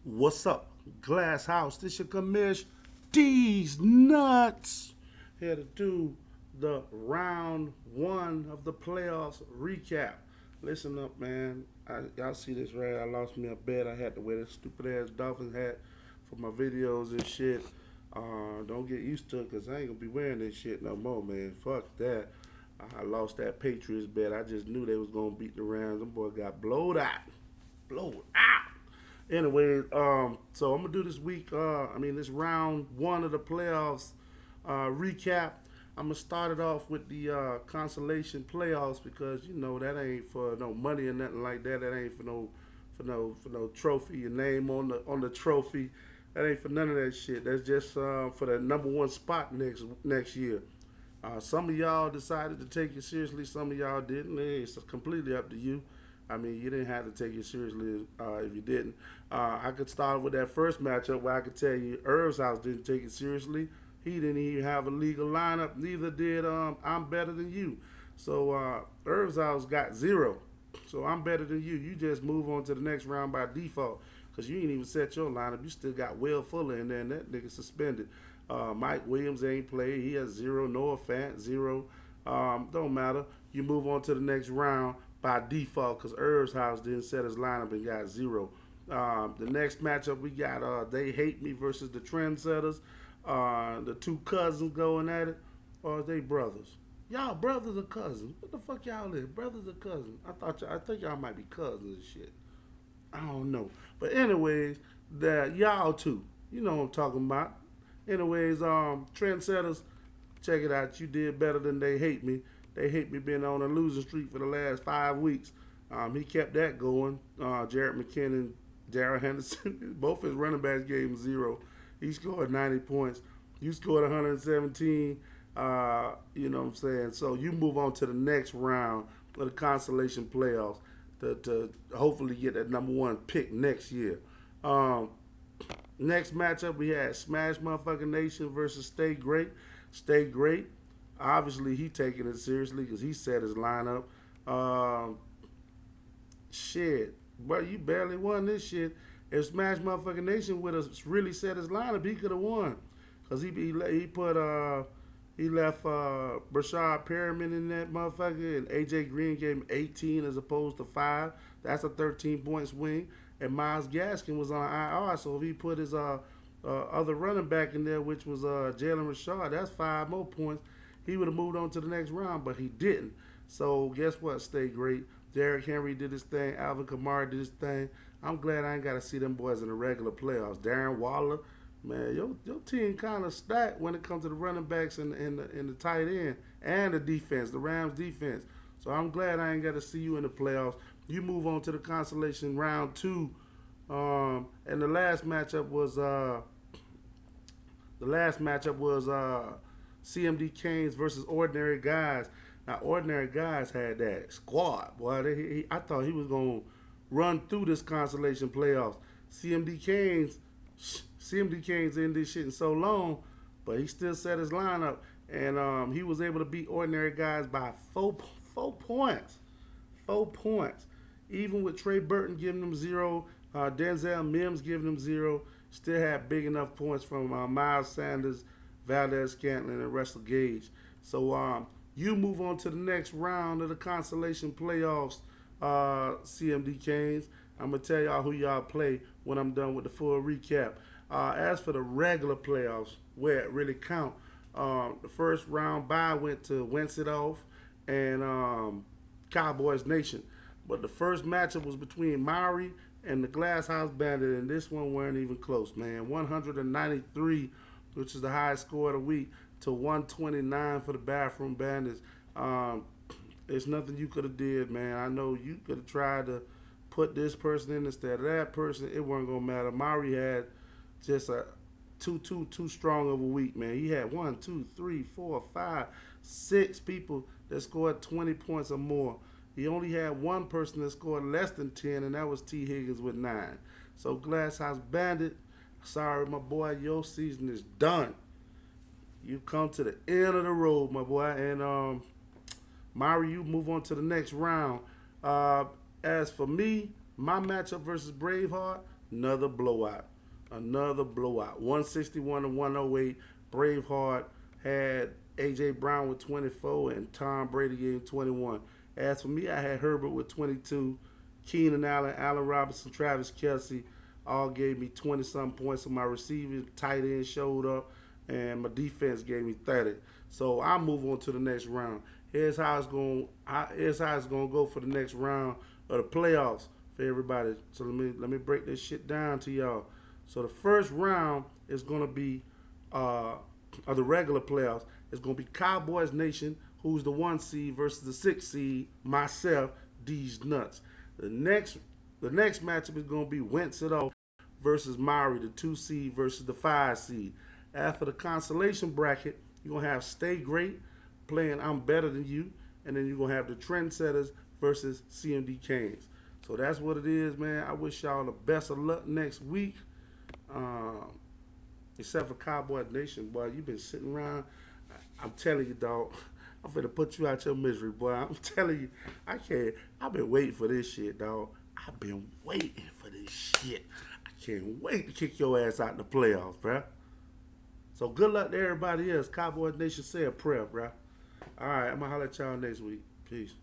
What's up, Glasshouse? This your commish. These nuts. Here to do the round one of the playoffs recap. Listen up, man. Y'all see this, right? I lost me a bet. I had to wear this stupid ass dolphin hat for my videos and shit. Don't get used to it, because I ain't gonna be wearing this shit no more, man. Fuck that. I lost that Patriots bet. I just knew they was gonna beat the Rams. Them boy got blowed out. Blowed out. Anyways, so I'm gonna do this week. This round one of the playoffs recap. I'm gonna start it off with the consolation playoffs, because you know that ain't for no money or nothing like that. That ain't for no trophy. Your name on the trophy. That ain't for none of that shit. That's just for the number one spot next year. Some of y'all decided to take it seriously. Some of y'all didn't. It's completely up to you. I mean, you didn't have to take it seriously if you didn't. I could start with that first matchup where I could tell you Irv's house didn't take it seriously. He didn't even have a legal lineup. Neither did I'm better than you. So Irv's house got zero. So I'm better than you. You just move on to the next round by default, because you ain't even set your lineup. You still got Will Fuller in there, and that nigga suspended. Mike Williams ain't played. He has zero. Noah Fant, zero. Don't matter. You move on to the next round by default, because Irv's house didn't set his lineup and got zero. The next matchup we got They Hate Me versus the Trendsetters. The two cousins going at it. Or are they brothers? Y'all brothers or cousins? What the fuck y'all is? Brothers or cousins? I think y'all might be cousins and shit. I don't know. But anyways, that y'all two. You know what I'm talking about. Anyways, Trendsetters, check it out. You did better than They Hate Me. They Hate Me being on a losing streak for the last 5 weeks. He kept that going. Jared McKinnon, Darrell Henderson, both his running backs gave him zero. He scored 90 points. You scored 117. You know what I'm saying? So you move on to the next round of the consolation playoffs to hopefully get that number one pick next year. Um, Next matchup, we had Smash Motherfucking Nation versus Stay Great. Stay Great. Obviously, he taking it seriously because he set his lineup. Um, Shit, but you barely won this shit. If Smash Motherfucking Nation would have really set his lineup, he could have won. Cause he put he left Brashad Perriman in that motherfucker, and AJ Green gave him 18 as opposed to 5. That's a 13 point swing. And Miles Gaskin was on IR, so if he put his other running back in there, which was Jalen Rashard, that's 5 more points. He would have moved on to the next round, but he didn't. So guess what? Stay great. Derrick Henry did his thing. Alvin Kamara did his thing. I'm glad I ain't got to see them boys in the regular playoffs. Darren Waller, man, your team kind of stacked when it comes to the running backs and the tight end and the defense, the Rams defense. So I'm glad I ain't got to see you in the playoffs. You move on to the consolation round two, and the last matchup was CMD Canes versus Ordinary Guys. Now, Ordinary Guys had that squad, boy. I thought he was gonna run through this consolation playoffs. CMD Canes, CMD Canes in this shit in so long, but he still set his lineup, and he was able to beat Ordinary Guys by four points. 4 points. Even with Trey Burton giving them zero, Denzel Mims giving them zero, still had big enough points from Miles Sanders, Valdez Scantling, and Russell Gage. So you move on to the next round of the consolation playoffs, CMD Canes. I'm going to tell y'all who y'all play when I'm done with the full recap. As for the regular playoffs, where it really count, the first round bye went to Wentz It Off and Cowboys Nation. But the first matchup was between Maury and the Glasshouse Bandit, and this one weren't even close, man. 193, which is the highest score of the week, to 129 for the Bathroom Bandits. There's nothing you could have did, man. I know you could have tried to put this person in instead of that person. It wasn't gonna matter. Maury had just a too strong of a week, man. He had 1, 2, 3, 4, 5, 6 people that scored 20 points or more. He only had one person that scored less than 10, and that was T. Higgins with 9. So Glasshouse Bandit, sorry, my boy, your season is done. You come to the end of the road, my boy, and Mari, you move on to the next round. As for me, my matchup versus Braveheart, Another blowout. Another blowout. 161 to 108. Braveheart had A.J. Brown with 24 and Tom Brady gave him 21. As for me, I had Herbert with 22. Keenan Allen, Allen Robinson, Travis Kelce all gave me 20-something points. So my receivers, tight end showed up, and my defense gave me 30. So I'll move on to the next round. Here's how it's going. Here's how it's going to go for the next round of the playoffs for everybody. So let me break this shit down to y'all. So the first round is going to be of the regular playoffs. It's going to be Cowboys Nation, who's the 1 seed, versus the 6 seed, myself, D's Nuts. The next matchup is going to be Wentz it all versus Maury, the 2 seed versus the 5 seed. After the consolation bracket, you're going to have Stay Great playing I'm Better Than You, and then you're going to have the Trendsetters versus CMD Canes. So that's what it is, man. I wish y'all the best of luck next week. Except for Cowboy Nation, boy. You've been sitting around. I'm telling you, dog. I'm finna put you out your misery, boy. I'm telling you, I can't. I've been waiting for this shit, dog. I've been waiting for this shit. I can't wait to kick your ass out in the playoffs, bruh. So good luck to everybody else. Cowboy Nation, say a prayer, bruh. All right, I'm gonna holler at y'all next week. Peace.